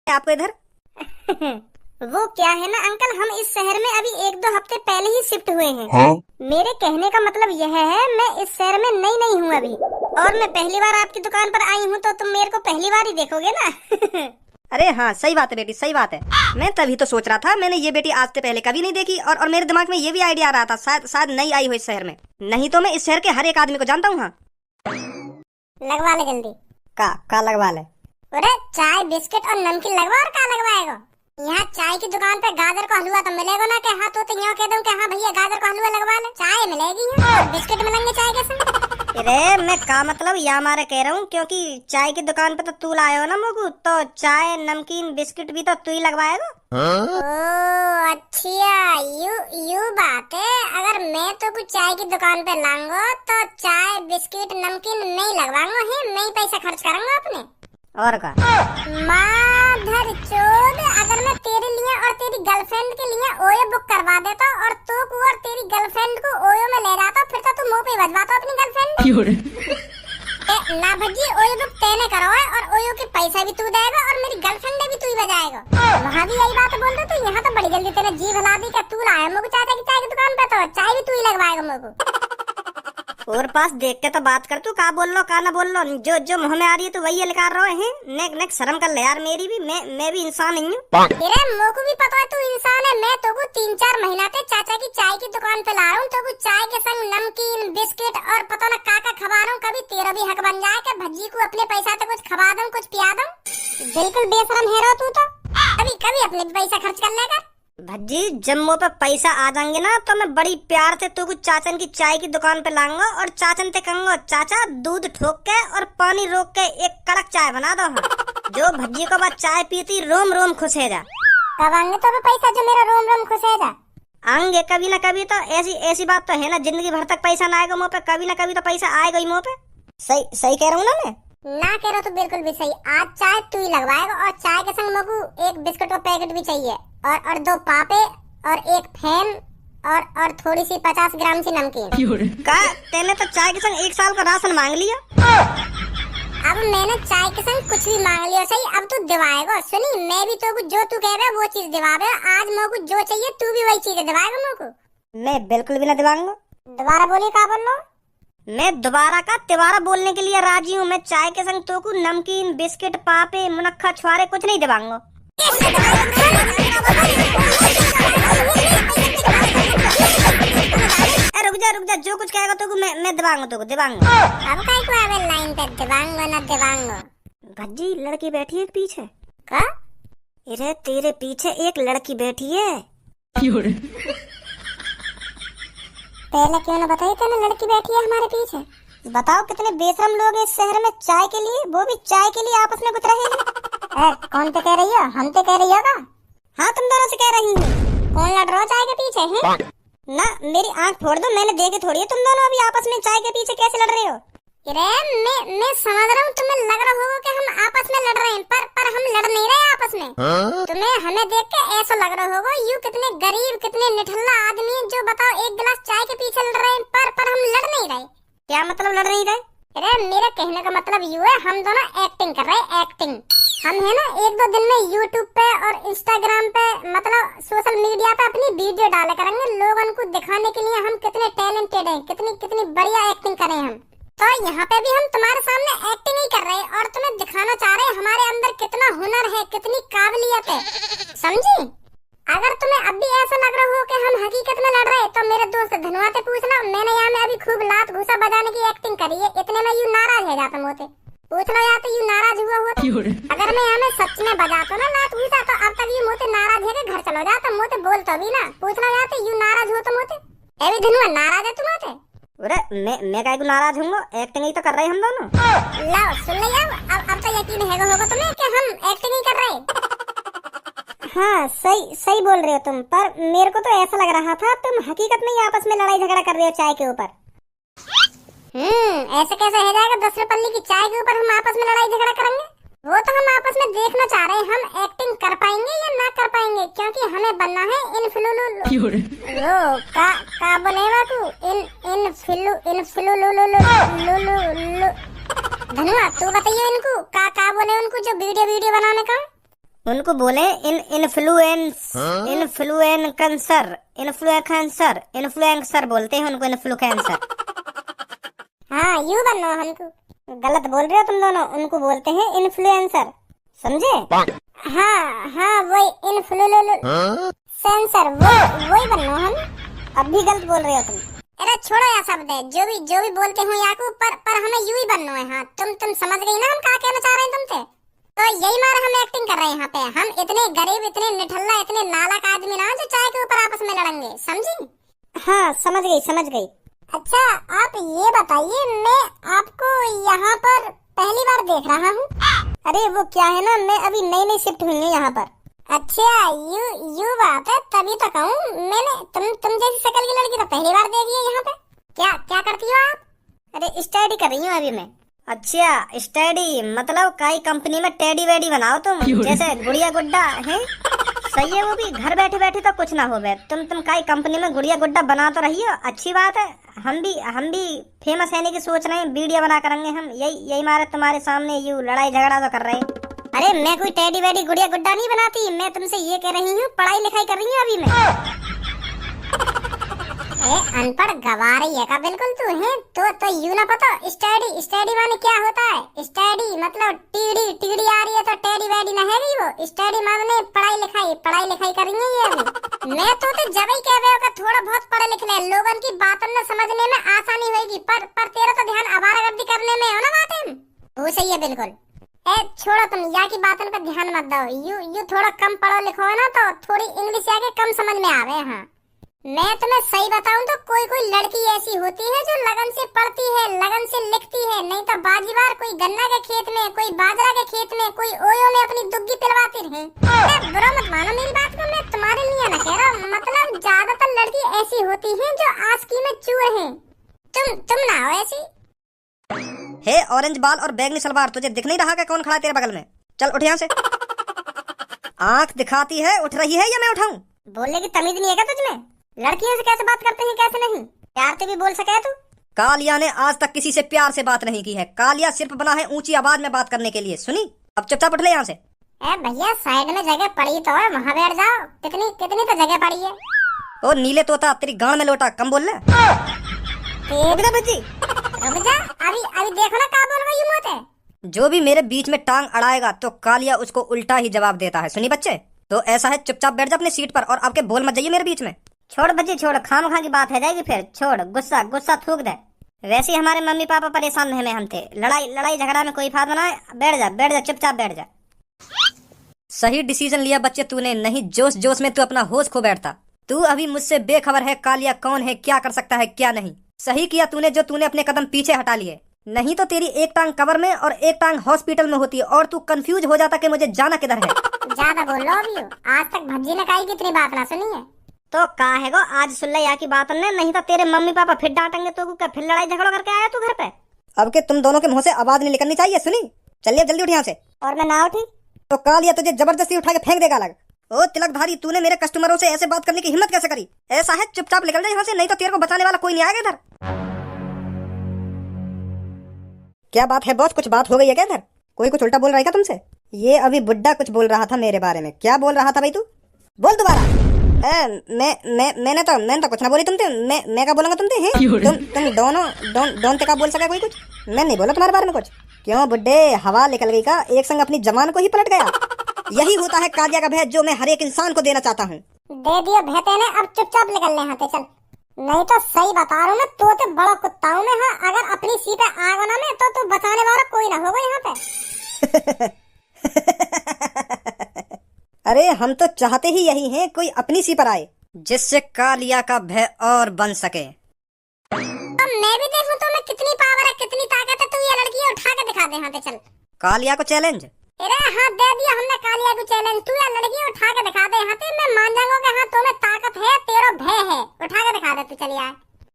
आपको इधर। वो क्या है ना अंकल, हम इस शहर में अभी 1-2 हफ्ते पहले ही शिफ्ट हुए हैं। हाँ? मेरे कहने का मतलब यह है, मैं इस शहर में नई नहीं हूँ अभी, और मैं पहली बार आपकी दुकान पर आई हूँ, तो तुम मेरे को पहली बार ही देखोगे ना। अरे हाँ, सही बात है बेटी, सही बात है। मैं तभी तो सोच रहा था, मैंने ये बेटी आज से पहले कभी नहीं देखी, और मेरे दिमाग में ये भी आइडिया आ रहा था शायद नई आई हो इस शहर में। नहीं तो मैं इस शहर के हर एक आदमी को जानता हूँ। हाँ, लगवा ले जल्दी। का लगवा ले। अरे चाय बिस्किट और नमकीन लगवा, और क्या लगवाएगा? यहाँ चाय की दुकान पे गाजर का हलवा तो मिलेगा ना, कि हाँ तो यहाँ कह दूँ कि हाँ भैया गाजर का हलवा लगवा ले। चाय मिलेगी यहाँ, और बिस्किट मिलेंगे चाय के संग। अरे मैं का मतलब या मारे कह रहा हूँ, क्योंकि चाय की दुकान पे तो तू लाए हो ना मोगू, तो चाय नमकीन बिस्किट भी तो तू ही लगवाएगा। ओह अच्छा, यू बात है। अगर मैं तो कुछ चाय की दुकान पे लाऊंगा तो चाय बिस्किट नमकीन नहीं लगवाऊंगा, है मैं ही पैसा खर्च करूंगा अपने। और का माधर चोद, अगर मैं तेरे लिए और तेरी गर्लफ्रेंड के लिए ओयो बुक करवा देता और तू को और तेरी गर्लफ्रेंड को ओयो में ले जाता, फिर तो तू मुंह पे बजवाता अपनी गर्लफ्रेंड। ना भजी, ओयो बुक तेने करवाए और ओयो के पैसा भी तू देगा और मेरी गर्लफ्रेंड भी तू ही बजाएगा। वहाँ भी यही बात बोल रहे, तो यहाँ तो बड़ी जल्दी तेरे जीभ हिला दी कि तू लाया मुझे चाचा की चाय की दुकान पे, तो चाय भी तू ही लगवाएगा मुझको। और पास देख के तो बात कर, तू का बोल लो का ना बोल लो, जो जो मुँह में आ रही है तो वही लिखा रहे हैं। नेक शर्म कर ले यार, मेरी भी मैं भी इंसान नहीं हूँ। तेरे मोको भी पता है तू इंसान है। मैं तो 3-4 महीना से चाचा की चाय की दुकान पे ला रहा हूँ, तो चाय के संग नमकीन बिस्किट और पता न का खवा रहा हूँ। कभी तेरा भी हक बन जाए कि भज्जी को अपने पैसा से कुछ खवा दूं, कुछ पिया दूं। बिल्कुल बेशरम है तू तो, कभी अपने पैसा खर्च कर लेगा। भज्जी जब मुँह पे पैसा आ जाएंगे ना, तो मैं बड़ी प्यार से तू चाचन की चाय की दुकान पे लाऊंगा और चाचन से कहूंगा, चाचा दूध ठोक के और पानी रोक के एक कड़क चाय बना दो। जो भज्जी को बाद चाय पीती रोम रोम खुश है जा। कब आएंगे तो पैसा जो मेरा रोम रोम खुश है जा? आएंगे कभी ना कभी तो, ऐसी बात तो है ना, जिंदगी भर तक पैसा ना आएगा मुँह पे, कभी ना कभी तो पैसा आएगा ही मुँह पे। सही कह रहा हूँ ना मैं? ना कह रहा तो बिल्कुल भी सही। आज चाय तू ही लगवाएगा, और चाय के संग मगू एक बिस्कुट का पैकेट भी चाहिए, और 2 पापे और एक फैन और थोड़ी सी 50 ग्राम सी नमकीन। का तेने तो चाय के संग 1 साल का राशन मांग लिया। अब मैंने चाय के संग कुछ भी मांग लिया सही, अब तू दिवाएगा। सुनी, मैं भी तो जो तू कह रहा है वो चीज दिवावे। आज मोको जो चाहिए तू भी वही चीज दिवाएगा मोको। मैं बिल्कुल भी ना दिवाऊंगा। दोबारा बोलिए, का बोल लो? मैं दोबारा का तिवारा बोलने के लिए राजी हूँ। मैं चाय के संग तो को नमकीन बिस्किट पापे मुनक्खा छुआरे कुछ नहीं दिवाऊंगा। रुक जा, जो कुछ कहेगा तो मैं दिवाऊंगा, तो दिवाऊंगा। अब काहे को आवे लाइन पे दिवाऊंगा ना दिवाऊंगा? भज्जी लड़की बैठी है एक पीछे। का? अरे तेरे पीछे एक लड़की बैठी है। पहले क्यों ना बताई तूने लड़की बैठी है हमारे पीछे? बताओ कितने बेशरम लोग हैं इस शहर में, चाय के लिए, वो भी चाय के लिए आपस में कुछ रहे हैं। कौन पे कह रही हो? हम पे कह रही हो का? हाँ तुम दोनों से कह रही हूँ। कौन लड़ रहा चाय के पीछे है? ना मेरी आंख फोड़ दो, मैंने देखे थोड़ी है तुम दोनों अभी आपस में चाय के पीछे कैसे लड़ रहे हो। अरे मैं समझ रहा हूँ, तुम्हें लग रहा होगा कि हम आपस में लड़ रहे हैं, पर हम लड़ नहीं रहे आपस में। तुम्हें हमें देख के ऐसा लग रहा होगा यू कितने गरीब कितने निठल्ला आदमी, जो बताओ एक गिलास चाय के पीछे लड़ रहे हैं, पर हम लड़ नहीं रहे। क्या मतलब लड़ नहीं रहे? अरे मेरे कहने का मतलब यू है, हम दोनों एक्टिंग कर रहे हैं, एक्टिंग। हम है ना 1-2 दिन में यूट्यूब पे और इंस्टाग्राम पे, मतलब सोशल मीडिया पे अपनी वीडियो डाले करेंगे, लोगों को दिखाने के लिए हम कितने टैलेंटेड हैं, कितनी बढ़िया एक्टिंग करें हम। तो यहाँ पे भी हम तुम्हारे सामने एक्टिंग ही कर रहे हैं और तुम्हें दिखाना चाह रहे हैं हमारे अंदर कितना हुनर है, कितनी काबिलियत है, समझी? अगर तुम्हें अब भी ऐसा लग रहा हो कि हम हकीकत में लड़ रहे हैं, तो मेरे दोस्त धनुआ से पूछना, मैंने यहाँ में अभी खूब लात घुसा बजाने की एक्टिंग करी है, इतने में यू नाराज है जाता मोते। पूछ लो या तो यू नाराज हुआ हो। अगर मैं यहाँ में सच में बजाता ना लात घुसा, तो अब तक यू मोते नाराज है कि घर चलो जाता, मोते बोल तो भी ना। पूछ लो या तो यू नाराज हो तो मोते। अभी धनुआ नाराज है तुम्हारे? अरे मैं काहे को नाराज हूँ, एक्टिंग ही तो कर रहे हैं हम दोनों। लाओ सुन ले, अब तो यकीन होगा तुम्हें कि हम एक्टिंग ही कर रहे हैं। हाँ सही बोल रहे हो तुम, पर मेरे को तो ऐसा लग रहा था तुम हकीकत में ही आपस में लड़ाई झगड़ा कर रहे हो चाय के ऊपर। ऐसे कैसे हो जाएगा? 10 रुपये की चाय के ऊपर हम आपस में लड़ाई झगड़ा करेंगे? वो तो हम आपस में देखना चाह रहे हैं हम एक्टिंग कर पाएंगे या ना कर पाएंगे, क्योंकि हमें बनना है इन्फ्लुएंसर। वो का बनेगा तू इन्फ्लुएंसर। धनुआ तू बताइए इनको का बोले, उनको जो वीडियो बनाने का। उनको बोले इन्फ्लुएंसर बोलते हैं उनको, इन्फ्लुएंसर। हाँ यू बनना हमको। गलत बोल रहे हो तुम दोनों, उनको बोलते हैं इन्फ्लुएंसर, समझे? हाँ हाँ वही इन्फ्लुएंसर, वही बनना हम। अब भी गलत बोल रहे हो तुम। अरे छोड़ो यार शब्द है, जो भी बोलते हो याकू, पर हमें यू ही बनना है। हाँ तुम समझ गई ना हम क्या कहना चाह रहे हैं तुमसे? तो यही मारा हम एक्टिंग कर रहे हैं यहाँ पे। हम इतने गरीब, इतने निठल्ला, इतने नालायक आदमी ना जो चाय के ऊपर आपस में लड़ेंगे, समझी? हाँ समझ गई। अच्छा आप ये बताइए, मैं आपको यहाँ पर पहली बार देख रहा हूँ। अरे वो क्या है ना, मैं अभी नई शिफ्ट हुई हूँ यहाँ पर। अच्छा यू बात है, तभी तो कहूँ मैंने तुम जैसी शक्ल की लड़की तो पहली बार देखी है यहाँ पे। क्या करती हो आप? अरे स्टडी कर रही हूँ अभी मैं। अच्छा स्टडी मतलब काई कंपनी में टेडी वेडी बनाओ तुम, जैसे गुड़िया गुड्डा है। सही है, वो भी घर बैठे बैठे तो कुछ ना हो बे। तुम काई कंपनी में गुड़िया गुड्डा बना तो रही हो, अच्छी बात है। हम भी फेमस रहने की सोच रहे हैं, वीडियो बना करेंगे हम। यही मारे तुम्हारे सामने यू लड़ाई झगड़ा तो कर रहे हैं। अरे मैं कोई टेडी वेडी गुड़िया गुड्डा नहीं बनाती, मैं तुमसे ये कह रही हूँ पढ़ाई लिखाई कर रही हूँ अभी मैं। अनपढ़ गवारी है का बिल्कुल तू है। तो यू ना पता स्टडी माने क्या होता है? स्टडी मतलब टीडी आ रही है तो टेडी वेडी ना है वो। स्टडी माने पढ़ाई लिखाई कर रही है ये अभी। मैं तो जब ही कह रहे हो थोड़ा बहुत पढ़े लिख ले, लोगों की बातों में समझने में आसानी होगी, पर तेरा तो ध्यान आवारागर्दी करने में हो ना बातें। वो सही है बिल्कुल। छोड़ो तुम या की बातों पर ध्यान मत दो। यू थोड़ा कम पढ़ो लिखो है ना तो थोड़ी इंग्लिश आके कम समझ में आवे। हाँ मैं तुम्हें सही बताऊं तो कोई लड़की ऐसी होती है जो लगन से पढ़ती है, लगन से लिखती है, नहीं तो बाजीवार कोई गन्ना के खेत में, कोई बाजरा के खेत में, कोई ओयो में अपनी दुग्गी पिलवाती रहे। बुरा मत मानो मेरी बात को, मैं तुम्हारे लिए ना कह रहा हूँ। मतलब ज्यादातर लड़की ऐसी होती है जो आस्की में चूर है। तुम ना हो ऐसी। हे ऑरेंज बाल और बैगनी सलवार, तुझे दिख नहीं रहा कि कौन खड़ा है तेरे बगल में? चल उठ यहाँ से। आंख दिखाती है, उठ रही है या मैं उठाऊं? बोलने की तमीज नहीं है क्या तुझमें? लड़कियों से कैसे बात करते हैं कैसे नहीं? प्यार से भी बोल सके तू? कालिया ने आज तक किसी से प्यार से बात नहीं की है। कालिया सिर्फ बना है ऊंची आवाज में बात करने के लिए। सुनी? अब चुपचाप उठ ले यहाँ से। भैया साइड में जगह पड़ी तो है, वहाँ बैठ जाओ। कितनी तो जगह पड़ी है। ओ नीले तोता, तेरी गांड में लोटा, कम बोल ले। अभी देखो ना क्या बोल रही मत है। जो भी मेरे बीच में टांग अड़ाएगा तो कालिया उसको उल्टा ही जवाब देता है। सुनी बच्चे? तो ऐसा है, चुपचाप बैठ जा अपनी सीट पर और आपके बोल मत जाइए मेरे बीच में। छोड़ बच्ची छोड़, खाम की बात है जाएगी फिर। छोड़, गुस्सा थूक दे। वैसे ही हमारे मम्मी पापा परेशान है हम थे। लड़ाई झगड़ा में कोई फायदा ना है। बैठ जा चुपचाप बैठ जा। सही डिसीजन लिया बच्चे तूने, नहीं जोश में तू अपना होश खो बैठता। तू अभी मुझसे बेखबर है कालिया कौन है, क्या कर सकता है क्या नहीं। सही किया तूने जो तूने अपने कदम पीछे हटा लिए, नहीं तो तेरी एक टांग कबर में और एक टांग हॉस्पिटल में होती और तू कंफ्यूज हो जाता कि मुझे जाना किधर है। ज्यादा बोल रहा अभी। आज तक भज्जी ने काई कितनी बात ना सुनी है। तो का है गो आज सुन ले या की बात ने, नहीं तो तेरे मम्मी पापा फिर डांटेंगे तो क्या फिर लड़ाई झगड़ा करके आया तू घर पे? अब के तुम दोनों के मुंह से आवाज नहीं निकलनी चाहिए। सुनी? चलिए जल्दी उठ यहाँ से। और मैं ना उठी तो कालिया तुझे जबरदस्ती उठा के फेंक देगा अलग। ओ तिलकधारी, तूने मेरे कस्टमरों से ऐसे बात करने की हिम्मत कैसे करी? ऐसा है चुपचाप निकल जा यहाँ से, नहीं तो तेरे को बचाने वाला कोई नहीं आएगा इधर। क्या बात है बॉस, कुछ बात हो गई है क्या इधर? कोई कुछ उल्टा बोल रहा है क्या तुमसे? ये अभी बुड्ढा कुछ बोल रहा था मेरे बारे में। क्या बोल रहा था भाई तू? बोल दोबारा। मैंने तो कुछ ना बोली तुमसे। मैं क्या बोलूंगा तुमसे? तुम दोनों क्या बोल सका कोई कुछ? मैं नहीं बोला तुम्हारे बारे में कुछ। क्यों बुड्ढे, हवा निकल गई का? एक संग अपनी जवान को ही पलट गया। यही होता है कालिया का भय जो मैं हर एक इंसान को देना चाहता हूँ। दे दिया भैते ने, अब चुपचाप निकल ले यहाँ से चल। नहीं तो सही बता रहा हूँ मैं, तो बड़ा कुत्ता हूँ मैं। हाँ अगर अपनी सी पे आग ना में तो बचाने वाला कोई ना होगा यहाँ पे। अरे हम तो चाहते ही यही हैं कोई अपनी सी पर आए जिससे कालिया का भय और बन सके। तो मैं भी देखूं तो मैं कितनी पावर है, कितनी ताकत है। तू ये लड़की उठा के दिखा दे यहाँ पे चल। कालिया को चैलेंज? अरे हाँ दे दिया हमने कालिया को चैलेंज। तू ये लड़की उठा के दिखा दे यहाँ पे, मैं मान जाऊंगा कि हाँ तुम्हें ताकत है, तेरा भय है। उठा के दिखा दे तू, चल यार।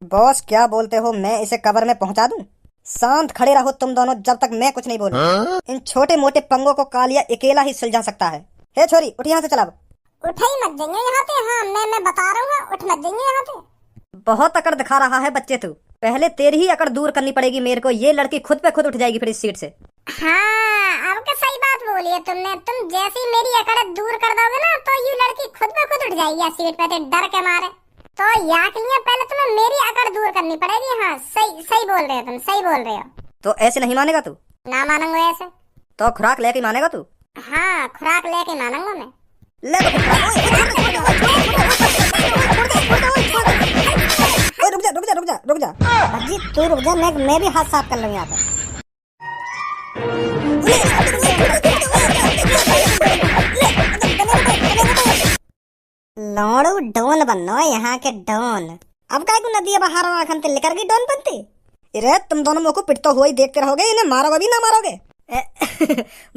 बॉस क्या बोलते हो, मैं इसे कवर में पहुंचा दूं? शांत खड़े रहो तुम दोनों जब तक मैं कुछ नहीं बोलूं। इन छोटे मोटे पंगों को कालिया अकेला ही सुलझा सकता है। हे छोरी उठ यहाँ से, चल अब। उठ ही मत देंगे यहाँ पे। हाँ मैं बता रहा हूँ, उठ मत देंगे यहाँ पे। बहुत अकड़ दिखा रहा है बच्चे तू। पहले तेरी ही अकड़ दूर करनी पड़ेगी मेरे को। ये लड़की खुद पे खुद उठ जाएगी फिर इस सीट से। हाँ, अब का सही बात बोली है तुमने। तुम जैसे ही मेरी अकड़ दूर कर दोगे ना, तो ये लड़की खुद ब खुद उठ जाएगी या सीट पे से डर के मारे। तो याक लिया, पहले तुम्हें मेरी अकड़ दूर करनी पड़ेगी। हाँ, सही सही बोल रहे हो तुम, सही बोल रहे हो। तो ऐसे नहीं मानेगा तू? ना मानूंगा ऐसे। तो खुराक लेके मानेगा तू? हाँ, खुराक लेके मानूंगा मैं। ले तो रुक जा। भज्जी तू रुक जा, मैं भी हाथ साफ कर लूँ यहाँ पे। लौड़ू डोन बनो यहाँ के डोन। अब काय को नदी बाहर आखन ते लेकर गई डोन बनती। अरे तुम दोनों मुझको पिटते हुए ही देखते रहोगे, इन्हें मारोगे भी ना मारोगे?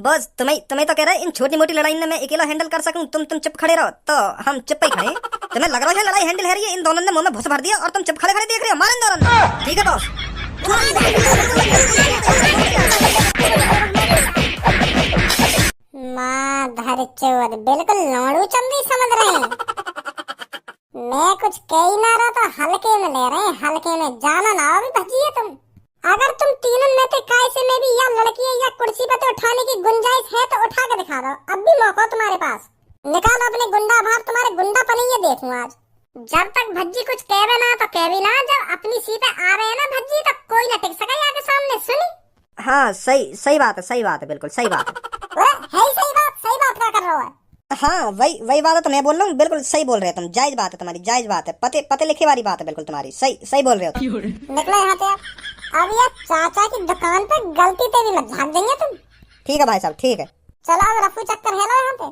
बस तुम्हें तो कह रहे इन छोटी मोटी लड़ाई में मैं अकेला हैंडल कर सकूं। तुम चुप खड़े रहो, तो हम चुप ही खड़े। तुम्हें लग रहा है लड़ाई हैंडल है रही है, इन दोनों ने मुंह में भूस भर दिया और तुम चुप खड़े खड़े देख रहे हो। मार इन दोनों ने, ठीक है बॉस? माधर चोद, बिल्कुल लौड़ू चंदी समझ रहे हैं। मैं कुछ कह ही ना रहा तो हल्के में ले रहे हैं, हल्के में। जाना ना अभी भजिए तुम। अगर तुम तीनों में से काय से में भी या लड़की या कुर्सी पे तो उठाने की गुंजाइश है तो उठा के दिखा दो। अब भी मौका तुम्हारे पास। निकालो अपने गुंडा भाव, तुम्हारे गुंडा पनी ये देखूं आज। जब तक भज्जी कुछ कहवे ना तो कहवी ना, जब अपनी सीटें आ रहे हैं ना भज्जी, तब कोई ना टिक सके आगे सामने। सुनी? हाँ सही बात है, बिल्कुल सही बात है। है सही बात क्या कर रहे हो? हाँ वही बात है तो मैं बोल रहा हूँ, बिल्कुल सही बोल रहे हो तुम। जायज बात है तुम्हारी, जायज बात है। पते लिखे वाली बात है बिल्कुल तुम्हारी। सही बोल रहे हो। निकलो यहाँ से अब ये चाचा की दुकान पे गलती से भी मत झाँक देंगे तुम। ठीक है भाई साहब, ठीक है। चलो अब रफू चक्कर है यहाँ पे।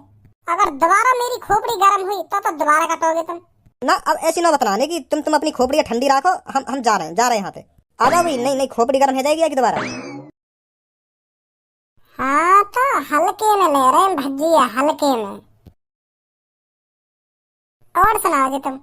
अगर दोबारा मेरी खोपड़ी गर्म हुई तो दोबारा कटोगे तुम। ना अब ऐसी ना बताने की तुम अपनी खोपड़ी ठंडी रखो। हम जा रहे हैं यहाँ पे। आ जाओ भाई। नहीं खोपड़ी गर्म हो जाएगी दोबारा। हाँ तो हल्के में ले रहे हैं भजिया, हल्के में। और सुनाओ जी तुम।